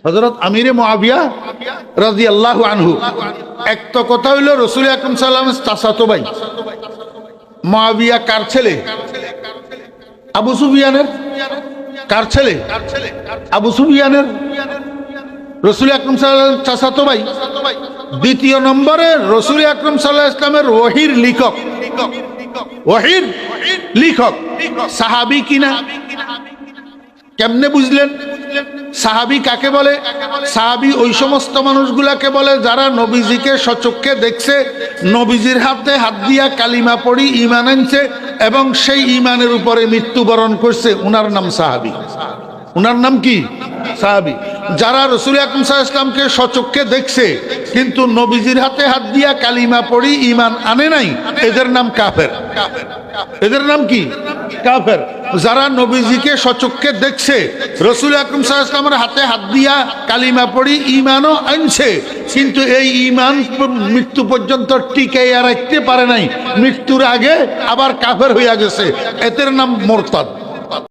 হযরত আমিরে মুআবিয়া রাদিয়াল্লাহু আনহু এক তো কথা হইল রাসূল আকরাম সাল্লাল্লাহু আলাইহি ওয়াসাল্লামের চাচাতো ভাই মুআবিয়া কার ছেলে? আবু সুফিয়ানের। কার ছেলে? আবু সুফিয়ানের। রাসূল আকরাম সাল্লাল্লাহু আলাইহি ওয়াসাল্লাম চাচাতো ভাই। দ্বিতীয় নম্বরে রাসূল আকরাম সাল্লাল্লাহু আলাইহি ওয়াসাল্লামের ওহীর লিখক। ওহীর লিখক সাহাবী কিনা? কেমনে বুঝলেন? সাহাবী কাকে বলে? সাহাবী ওই সমস্ত মানুষগুলাকে বলে যারা নবীজিকে সচক্ষে দেখছে, নবীজির হাতে হাত দিয়া কালিমা পড়ি ঈমান আনছে এবং সেই ঈমানের উপরে মৃত্যুবরণ করছে, উনার নাম সাহাবী। উনার নাম কি? সাহাবী। যারা রাসূল আকরাম সাল্লাল্লাহু আলাইহি ওয়াসাল্লামকে সচক্ষে দেখছে কিন্তু নবীজির হাতে হাত দিয়া কালিমা পড়ি ঈমান আনে নাই, এদের নাম কাফের। এদের নাম কি? কাফের। যারা নবীজিকে সচক্ষে দেখছে, রাসূল আকরাম সাল্লাল্লাহু আলাইহি ওয়াসাল্লামের হাতে হাত দিয়া কালিমা পড়ি ঈমানও আনছে কিন্তু এই ঈমান মৃত্যু পর্যন্ত টিকাইয়া রাখতে পারে নাই, মৃত্যুর আগে আবার কাফের হইয়া গেছে, এদের নাম মুরতাদ।